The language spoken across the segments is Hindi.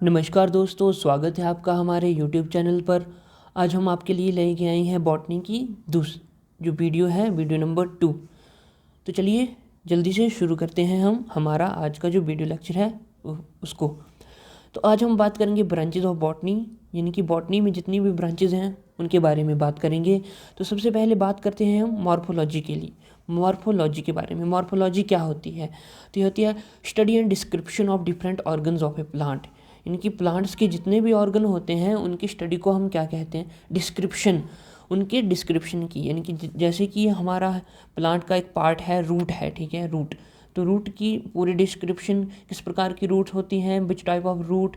नमस्कार दोस्तों, स्वागत है आपका हमारे YouTube चैनल पर। आज हम आपके लिए लेके आए हैं बॉटनी की जो वीडियो है, वीडियो नंबर 2। तो चलिए जल्दी से शुरू करते हैं हम हमारा आज का जो वीडियो लेक्चर है उसको। तो आज हम बात करेंगे ब्रांचेज ऑफ बॉटनी, यानी कि बॉटनी में जितनी भी ब्रांचेज हैं उनके बारे में बात करेंगे। तो सबसे पहले बात करते हैं हम मॉर्फोलॉजी के बारे में। मॉर्फोलॉजी क्या होती है? तो ये होती है study and description of different organs of A plant. इनकी प्लांट्स के जितने भी ऑर्गन होते हैं उनकी स्टडी को हम क्या कहते हैं? डिस्क्रिप्शन। उनके डिस्क्रिप्शन की, यानी कि जैसे कि हमारा प्लांट का एक पार्ट है रूट है, ठीक है, रूट। तो रूट की पूरी डिस्क्रिप्शन, किस प्रकार की रूट्स होती हैं, which type of root,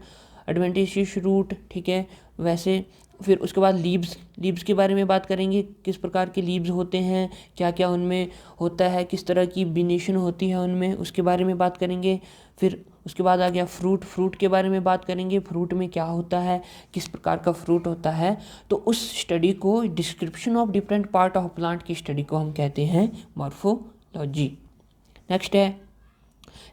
adventitious root, ठीक है, वैसे। फिर उसके बाद लीव्स के बारे में बात करेंगे, किस प्रकार के लीव्स होते हैं, क्या क्या उनमें होता है, किस तरह की बिनेशन होती है उनमें, उसके बारे में बात करेंगे। फिर उसके बाद आ गया फ्रूट के बारे में बात करेंगे, फ्रूट में क्या होता है, किस प्रकार का फ्रूट होता है। तो उस स्टडी को, description of different part of plant की स्टडी को हम कहते हैं मॉर्फोलॉजी। नेक्स्ट है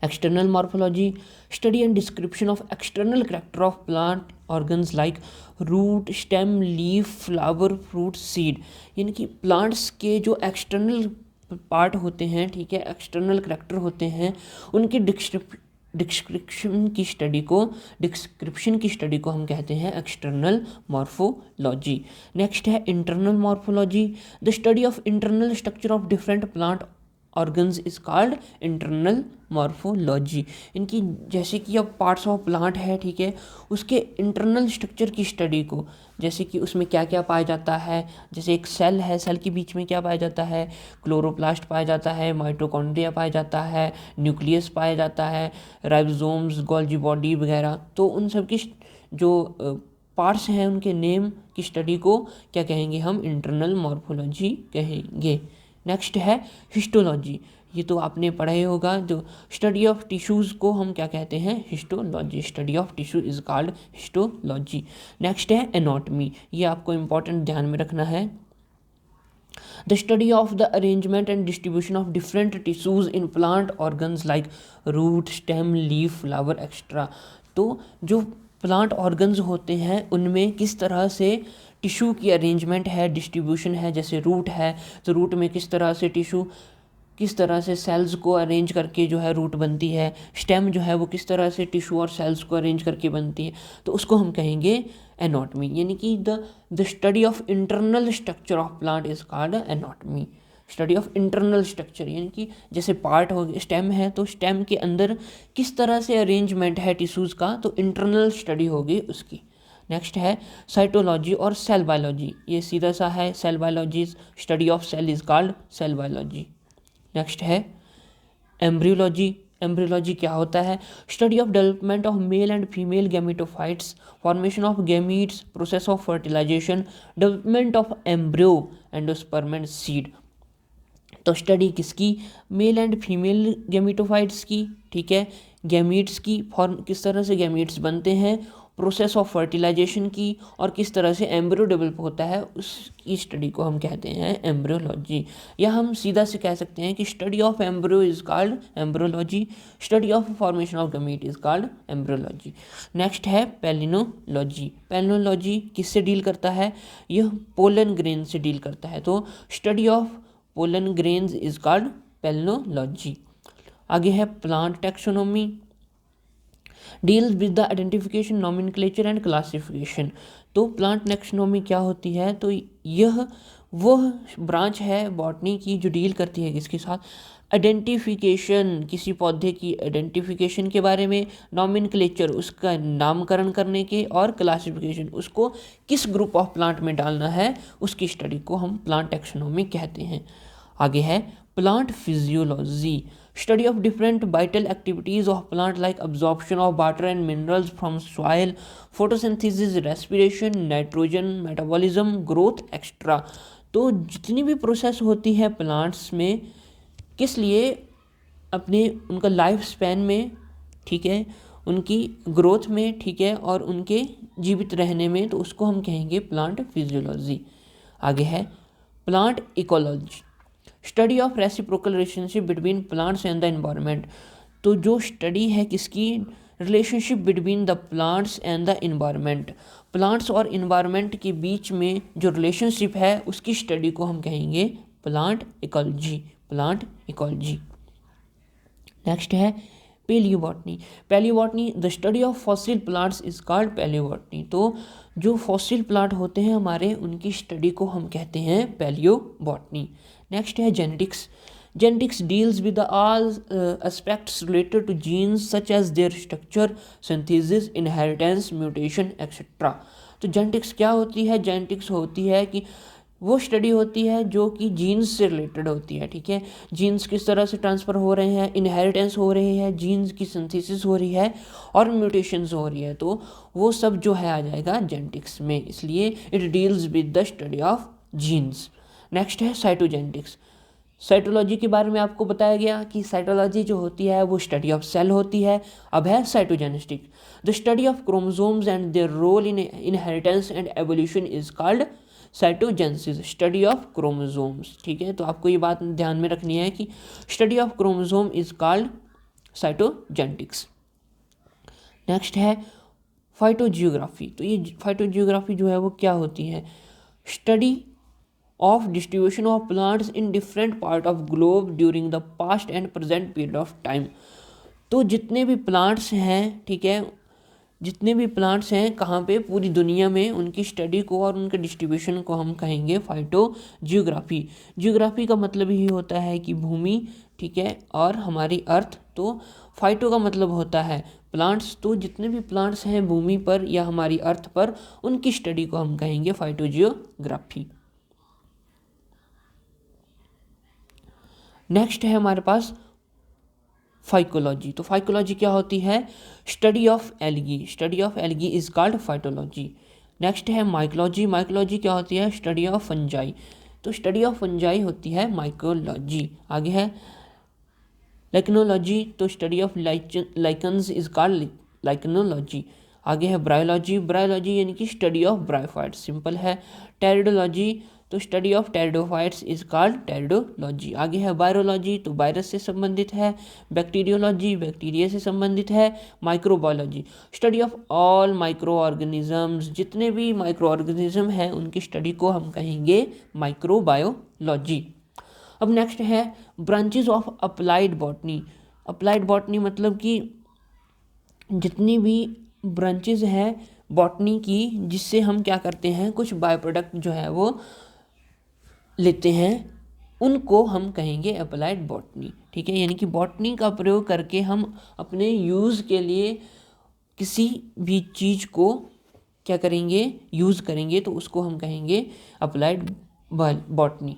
external morphology, study and description of external character of plant organs like root, stem, leaf, flower, fruit, seed. यानी कि प्लांट्स के जो एक्सटर्नल पार्ट होते हैं, ठीक है, एक्सटर्नल कैरेक्टर होते हैं, उनकी डिस्क्रिप्शन की स्टडी को हम कहते हैं एक्सटर्नल मॉर्फोलॉजी। नेक्स्ट है internal morphology, the study of internal structure of different plant organs is called internal morphology. इनकी, जैसे कि अब पार्ट्स ऑफ प्लांट है, ठीक है, उसके इंटरनल स्ट्रक्चर की स्टडी को, जैसे कि उसमें क्या क्या पाया जाता है। जैसे एक सेल है, सेल के बीच में क्या पाया जाता है? क्लोरोप्लास्ट पाया जाता है, माइटोकॉन्ड्रिया पाया जाता है, न्यूक्लियस पाया जाता है, राइबोसोम्स, गोल्जी बॉडी वगैरह। तो उन सब की जो पार्ट्स हैं उनके नेम की स्टडी को क्या कहेंगे? हम इंटरनल मॉर्फोलॉजी कहेंगे। नेक्स्ट है हिस्टोलॉजी। ये तो आपने पढ़ा ही होगा, जो स्टडी ऑफ टिश्यूज़ को हम क्या कहते हैं? Histology. Study of tissue is called histology. Next है एनाटॉमी। ये आपको इंपॉर्टेंट ध्यान में रखना है। The study of the arrangement and distribution of different tissues in plant organs like root, stem, leaf, flower extra. तो जो प्लांट ऑर्गन्स होते हैं उनमें किस तरह से टिश्यू की अरेंजमेंट है, डिस्ट्रीब्यूशन है। जैसे रूट है तो रूट में किस तरह से टिश्यू, किस तरह से सेल्स को अरेंज करके जो है रूट बनती है। स्टेम जो है वो किस तरह से टिश्यू और सेल्स को अरेंज करके बनती है। तो उसको हम कहेंगे एनाटॉमी। यानी कि the study of internal structure of plant is called anatomy. Study of internal structure, यानी कि जैसे पार्ट हो गया, स्टेम है तो स्टेम के अंदर किस तरह से अरेंजमेंट है टिश्यूज़ का, तो इंटरनल स्टडी होगी उसकी। नेक्स्ट है साइटोलॉजी और सेल बायोलॉजी। ये सीधा सा है, cell biology, study of cell is called cell biology. Next है एम्ब्रियोलॉजी। एम्ब्रियोलॉजी क्या होता है? Study of development of male and female gametophytes, formation of gametes, process of fertilization, development of embryo, endosperm and seed. तो स्टडी किसकी? मेल एंड फीमेल गैमेटोफाइट्स की, ठीक है, गैमीट्स की, फॉर्म किस तरह से गैमीट्स बनते हैं, प्रोसेस ऑफ फर्टिलाइजेशन की, और किस तरह से एम्ब्रियो डेवलप होता है उसकी स्टडी को हम कहते हैं एम्ब्रियोलॉजी। या हम सीधा से कह सकते हैं कि study of embryo is called embryology, study of formation of gamete is called embryology. Next है पैलिनोलॉजी। पैलिनोलॉजी किससे डील करता है? यह पोलन ग्रेन से डील करता है। तो study of pollen grains is called palynology. आगे है plant taxonomy, deals with the identification, nomenclature and classification. तो प्लांट टैक्सोनॉमी क्या होती है? तो यह वह ब्रांच है बॉटनी की जो डील करती है किसके साथ? आइडेंटिफिकेशन, किसी पौधे की आइडेंटिफिकेशन के बारे में, नॉमेनक्लेचर, उसका नामकरण करने के, और क्लासिफिकेशन, उसको किस ग्रुप ऑफ प्लांट में डालना है, उसकी स्टडी को हम प्लांट टैक्सोनॉमी कहते हैं। आगे है plant physiology, study of different vital activities of plant like absorption of water and minerals from soil, photosynthesis, respiration, nitrogen, metabolism, growth extra. तो जितनी भी प्रोसेस होती है प्लांट्स में, किस लिए? अपने उनका लाइफ स्पैन में, ठीक है, उनकी ग्रोथ में, ठीक है, और उनके जीवित रहने में, तो उसको हम कहेंगे प्लांट फिजियोलॉजी। आगे है plant ecology, study of reciprocal relationship between plants and the environment. तो जो स्टडी है किसकी? Relationship between the plants and the environment, plants और इन्वायरमेंट के बीच में जो रिलेशनशिप है उसकी स्टडी को हम कहेंगे plant ecology, plant ecology. Next है palaeobotany. Palaeobotany the study of fossil plants is called palaeobotany. तो जो फॉसिल प्लांट होते हैं हमारे, उनकी स्टडी को हम कहते हैं पैलियोबॉटनी। नेक्स्ट है genetics. Genetics deals with all aspects related to genes such as their structure, synthesis, inheritance, mutation etcetera. तो जेनेटिक्स क्या होती है? जेनेटिक्स होती है कि वो स्टडी होती है जो कि जीन्स से रिलेटेड होती है, ठीक है। जीन्स किस तरह से ट्रांसफ़र हो रहे हैं, इनहेरिटेंस हो रही है, जीन्स की सिंथेसिस हो रही है और म्यूटेशंस हो रही है, तो वो सब जो है आ जाएगा जेनेटिक्स में, इसलिए it deals with the study of genes. Next है साइटोजेनेटिक्स। साइटोलॉजी के बारे में आपको बताया गया कि साइटोलॉजी जो होती है वो स्टडी ऑफ सेल होती है। अब है cytogenetics, the study of chromosomes and their role in inheritance and evolution is called cytogenesis, study of chromosomes, ठीक है। तो आपको ये बात ध्यान में रखनी है कि study of chromosome is called cytogenetics. Next है फाइटोजियोग्राफी। तो ये फाइटोजियोग्राफी जो है वो क्या होती है? Study of distribution of plants in different part of globe during the past and present period of time. तो जितने भी प्लांट्स हैं, ठीक है, जितने भी प्लांट्स हैं कहाँ पे, पूरी दुनिया में, उनकी स्टडी को और उनके डिस्ट्रीब्यूशन को हम कहेंगे फाइटोजियोग्राफी। जियोग्राफी का मतलब ही होता है कि भूमि, ठीक है, और हमारी अर्थ। तो फाइटो का मतलब होता है प्लांट्स, तो जितने भी प्लांट्स हैं भूमि पर या हमारी अर्थ पर, उनकी स्टडी को हम कहेंगे फाइटोजियोग्राफी। नेक्स्ट है हमारे पास फाइकोलॉजी। तो फाइकोलॉजी क्या होती है? Study of algae, study of algae is called phytology. Next है माइकोलॉजी। माइकोलॉजी क्या होती है? Study of fungi. तो स्टडी ऑफ फंजाई होती है माइकोलॉजी। आगे है लाइकनोलॉजी। तो study of lichens is called lichenology. आगे है ब्रायोलॉजी। ब्रायोलॉजी यानी कि स्टडी ऑफ ब्रायोफाइट्स, सिंपल है। टेरिडोलॉजी, तो study of pteridophytes is called pteridology. आगे है वायरोलॉजी, तो वायरस से संबंधित है। बैक्टीरियोलॉजी, बैक्टीरिया से संबंधित है। Microbiology, study of all micro organisms, जितने भी माइक्रो ऑर्गेनिज्म हैं उनकी स्टडी को हम कहेंगे माइक्रोबायोलॉजी। अब नेक्स्ट है branches of applied botany. Applied botany मतलब कि जितनी भी ब्रांचेज हैं बॉटनी की, जिससे हम क्या करते हैं, कुछ बाय प्रोडक्ट जो है वो लेते हैं, उनको हम कहेंगे अप्लाइड बॉटनी, ठीक है। यानी कि बॉटनी का प्रयोग करके हम अपने यूज़ के लिए किसी भी चीज़ को क्या करेंगे, यूज़ करेंगे, तो उसको हम कहेंगे अप्लाइड बॉटनी।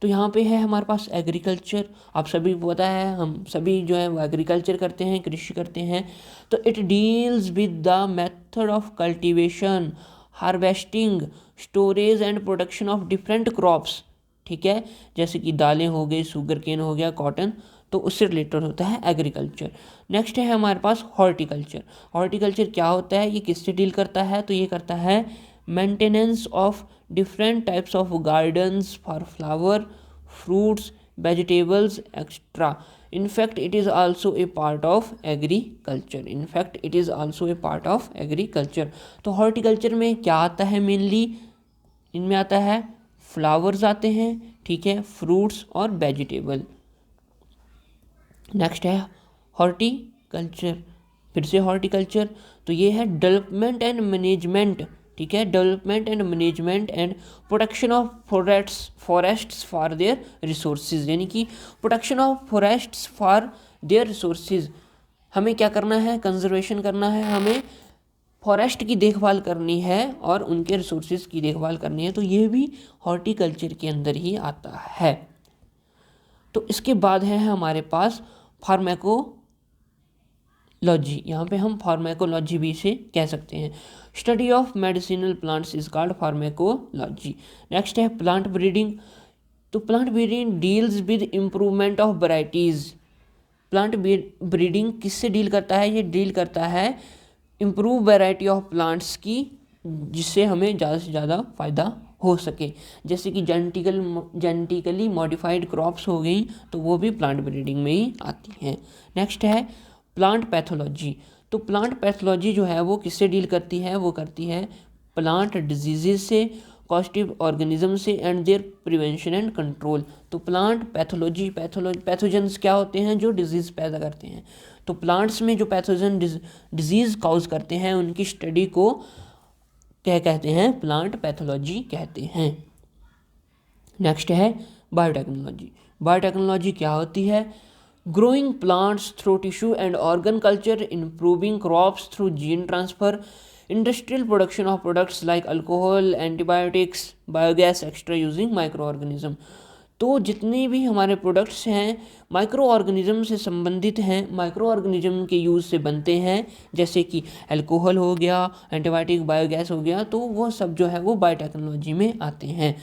तो यहाँ पे है हमारे पास एग्रीकल्चर। आप सभी को पता है, हम सभी जो है वो एग्रीकल्चर करते हैं, कृषि करते हैं। तो it deals with the method of cultivation, harvesting, storage and production of different crops, ठीक है, जैसे कि दालें हो गई, शुगर केन हो गया, कॉटन, तो उससे रिलेटेड होता है एग्रीकल्चर। नेक्स्ट है हमारे पास हॉर्टिकल्चर। हॉर्टिकल्चर क्या होता है, ये किससे डील करता है? तो ये करता है maintenance of different types of gardens for flower, fruits, vegetables extra. In fact it is also a part of agriculture. In fact it is also a part of agriculture. तो हॉर्टिकल्चर में क्या आता है? मेनली इनमें आता है फ्लावर्स आते हैं, ठीक है, फ्रूट्स और वेजिटेबल। नेक्स्ट है हॉर्टिकल्चर, फिर से हॉर्टिकल्चर, तो ये है डेवलपमेंट एंड मैनेजमेंट, ठीक है, development and management and protection of forests for their resources. यानी कि protection of forests for their resources, हमें क्या करना है, कंजर्वेशन करना है, हमें फॉरेस्ट की देखभाल करनी है और उनके रिसोर्सेज की देखभाल करनी है। तो ये भी हॉर्टिकल्चर के अंदर ही आता है। तो इसके बाद है हमारे पास फार्माकोलॉजी। यहाँ पे हम फार्माकोलॉजी भी इसे कह सकते हैं। Study of medicinal plants is called pharmacology. Next है प्लांट ब्रीडिंग। तो plant breeding deals with improvement of varieties. Plant breeding किससे डील करता है? ये डील करता है इम्प्रूव वैरायटी ऑफ प्लांट्स की, जिससे हमें ज़्यादा से ज़्यादा फ़ायदा हो सके, जैसे कि जेनेटिकली मॉडिफाइड क्रॉप्स हो गई, तो वो भी प्लांट ब्रीडिंग में ही आती हैं। नेक्स्ट है प्लांट पैथोलॉजी। तो प्लांट पैथोलॉजी जो है वो किससे डील करती है, वो करती है प्लांट डिजीजेज से, कॉस्टिव ऑर्गेनिज्म से and their prevention and control. तो प्लांट पैथोलॉजी, पैथोजेंस क्या होते हैं, जो डिजीज़ पैदा करते हैं। तो प्लांट्स में जो पैथोजन डिजीज़ काउज करते हैं उनकी स्टडी को क्या कहते हैं, प्लांट पैथोलॉजी कहते हैं। नेक्स्ट है बायोटेक्नोलॉजी। बायोटेक्नोलॉजी क्या होती है, growing plants through tissue and organ culture, improving crops through gene transfer, industrial production of products like alcohol, antibiotics, biogas extra using micro organism. तो जितने भी हमारे प्रोडक्ट्स हैं माइक्रो ऑर्गेनिज्म से संबंधित हैं, माइक्रो ऑर्गेनिज्म के यूज़ से बनते हैं, जैसे कि अल्कोहल हो गया, एंटीबायोटिक, बायोगैस हो गया, तो वो सब जो है वो बायोटेक्नोलॉजी में आते हैं।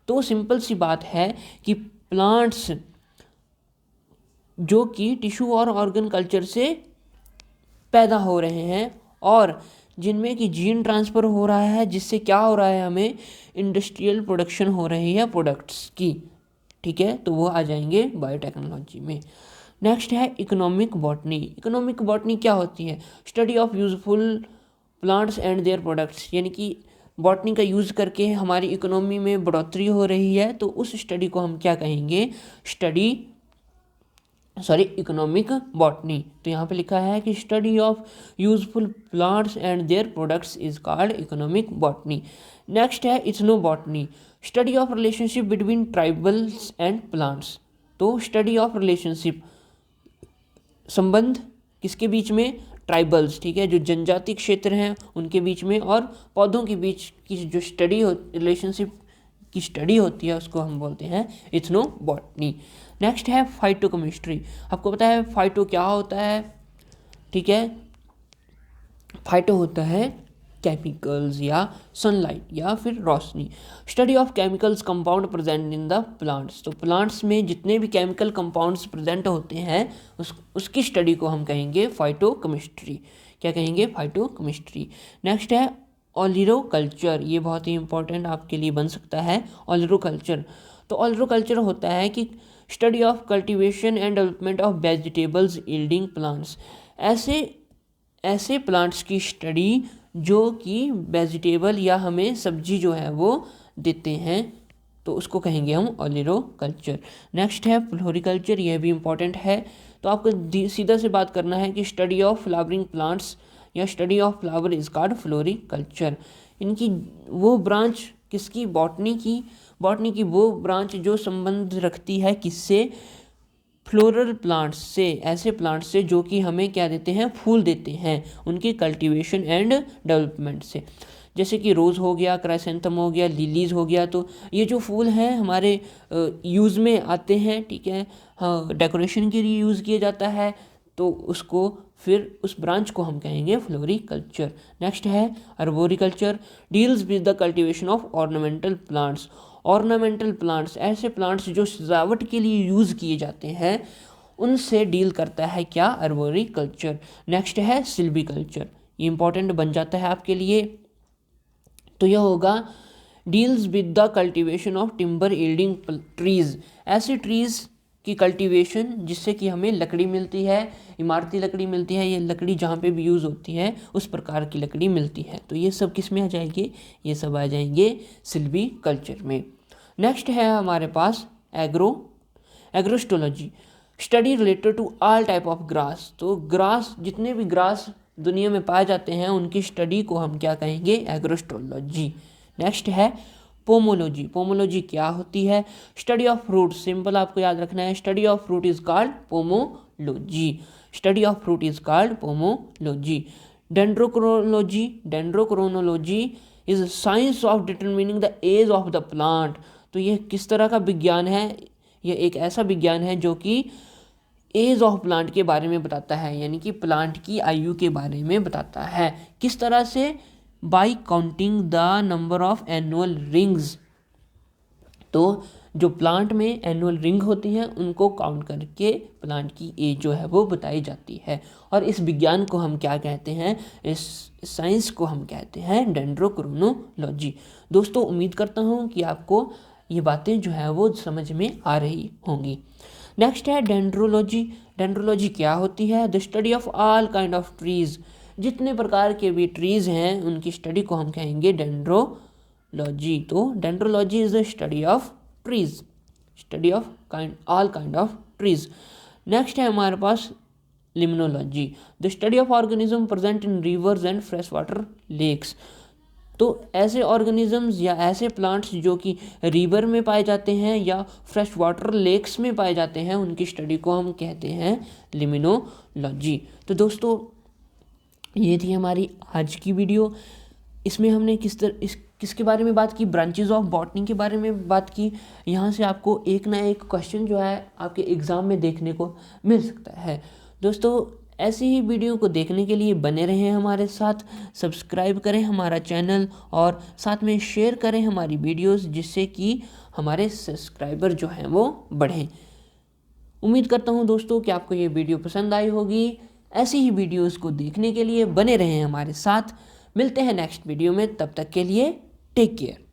तो सिंपल सी बात है कि प्लांट्स जो कि टिश्यू और ऑर्गन कल्चर से पैदा हो रहे हैं और जिनमें कि जीन ट्रांसफ़र हो रहा है, जिससे क्या हो रहा है, हमें इंडस्ट्रियल प्रोडक्शन हो रही है प्रोडक्ट्स की, ठीक है, तो वो आ जाएंगे बायोटेक्नोलॉजी में। नेक्स्ट है इकोनॉमिक बॉटनी। इकोनॉमिक बॉटनी क्या होती है, study of useful plants and their products, यानी कि बॉटनी का यूज़ करके हमारी इकोनॉमी में बढ़ोतरी हो रही है, तो उस स्टडी को हम क्या कहेंगे, इकोनॉमिक बॉटनी। तो यहाँ पे लिखा है कि study of useful plants and their products is called economic botany. Next है ethnobotany, study of relationship between tribals and plants. तो स्टडी ऑफ रिलेशनशिप, संबंध किसके बीच में, ट्राइबल्स, ठीक है, जो जनजाति क्षेत्र हैं उनके बीच में, और पौधों के बीच की जो स्टडी हो, रिलेशनशिप की स्टडी होती है, उसको हम बोलते हैं इथनो बॉटनी। नेक्स्ट है फाइटोकेमिस्ट्री। आपको पता है फाइटो क्या होता है, ठीक है, फाइटो होता है केमिकल्स या सनलाइट या फिर रोशनी। Study of chemicals compound present in the plants. तो प्लांट्स में जितने भी केमिकल कंपाउंड्स प्रेजेंट होते हैं उसकी स्टडी को हम कहेंगे फाइटोकेमिस्ट्री। क्या कहेंगे, फाइटोकेमिस्ट्री। नेक्स्ट है ओलिरोकल्चर। ये बहुत ही इंपॉर्टेंट आपके लिए बन सकता है ओलिरोकल्चर। तो ओलिरोकल्चर होता है कि study of cultivation and development of vegetables yielding plants. ऐसे प्लांट्स की स्टडी जो कि वेजिटेबल या हमें सब्जी जो है वो देते हैं, तो उसको कहेंगे हम ओलिरोकल्चर। नेक्स्ट है फ्लोरिकल्चर। यह भी इम्पॉर्टेंट है। तो आपको सीधा से बात करना है कि स्टडी ऑफ फ्लावरिंग प्लांट्स या study of flower is called floriculture. इनकी वो ब्रांच किसकी, बॉटनी की वो ब्रांच जो संबंध रखती है किससे, फ्लोरल प्लांट्स से, ऐसे प्लांट्स से जो कि हमें क्या देते हैं, फूल देते हैं, उनकी कल्टीवेशन एंड डेवलपमेंट से। जैसे कि रोज़ हो गया, क्राइसेंथम हो गया, लिलीज हो गया। तो ये जो फूल हैं हमारे यूज़ में आते हैं, ठीक है, हाँ, डेकोरेशन के लिए यूज़ किया जाता है, तो उसको फिर उस ब्रांच को हम कहेंगे फ्लोरिकल्चर। नेक्स्ट है arboriculture, deals with the cultivation of ornamental plants. Ornamental plants, ऐसे प्लांट्स जो सजावट के लिए यूज़ किए जाते हैं, उनसे डील करता है क्या, अर्बोरिकल्चर। नेक्स्ट है सिल्वीकल्चर। ये इंपॉर्टेंट बन जाता है आपके लिए। तो यह होगा deals with the cultivation of timber yielding trees. ऐसे ट्रीज की कल्टीवेशन जिससे कि हमें लकड़ी मिलती है, इमारती लकड़ी मिलती है, ये लकड़ी जहाँ पे भी यूज़ होती है उस प्रकार की लकड़ी मिलती है। तो ये सब किस में आ जाएंगे, ये सब आ जाएंगे सिल्वीकल्चर में। नेक्स्ट है हमारे पास agrostology, study related to all type of grass. तो ग्रास, जितने भी ग्रास दुनिया में पाए जाते हैं उनकी स्टडी को हम क्या कहेंगे, एग्रोस्टोलॉजी। नेक्स्ट है पोमोलॉजी। पोमोलॉजी क्या होती है, स्टडी ऑफ फ्रूट। सिंपल आपको याद रखना है, study of fruit is called pomology. Study of fruit is called pomology. Dendrochronology is science of determining the age of the plant. तो यह किस तरह का विज्ञान है, यह एक ऐसा विज्ञान है जो कि एज ऑफ प्लांट के बारे में बताता है, यानी कि प्लांट की आयु के बारे में बताता है। किस तरह से, by counting the number of annual rings. तो जो प्लांट में एनुअल रिंग होती हैं उनको काउंट करके प्लांट की एज जो है वो बताई जाती है। और इस विज्ञान को हम क्या कहते हैं, इस साइंस को हम कहते हैं डेंड्रोक्रोनोलॉजी। दोस्तों उम्मीद करता हूँ कि आपको ये बातें जो है वो समझ में आ रही होंगी। नेक्स्ट है डेंड्रोलॉजी। डेंड्रोलॉजी क्या होती है, the study of all kind of trees. जितने प्रकार के भी ट्रीज़ हैं उनकी स्टडी को हम कहेंगे डेंड्रोलॉजी। तो dendrology is the study of trees, study of all kind of trees. Next है हमारे पास limnology, the study of organism present in rivers and fresh water lakes. तो ऐसे ऑर्गेनिजम्स या ऐसे प्लांट्स जो कि रिवर में पाए जाते हैं या फ्रेश वाटर लेक्स में पाए जाते हैं, उनकी स्टडी को हम कहते हैं लिम्नोलॉजी। तो दोस्तों ये थी हमारी आज की वीडियो। इसमें हमने किसके बारे में बात की, ब्रांचेज ऑफ बॉटनी के बारे में बात की। यहाँ से आपको एक ना एक क्वेश्चन जो है आपके एग्ज़ाम में देखने को मिल सकता है। दोस्तों ऐसी ही वीडियो को देखने के लिए बने रहें हमारे साथ, सब्सक्राइब करें हमारा चैनल और साथ में शेयर करें हमारी वीडियोस, जिससे कि हमारे सब्सक्राइबर जो हैं वो बढ़ें। उम्मीद करता हूँ दोस्तों कि आपको ये वीडियो पसंद आई होगी। ऐसी ही वीडियोस को देखने के लिए बने रहें हमारे साथ। मिलते हैं नेक्स्ट वीडियो में, तब तक के लिए टेक केयर।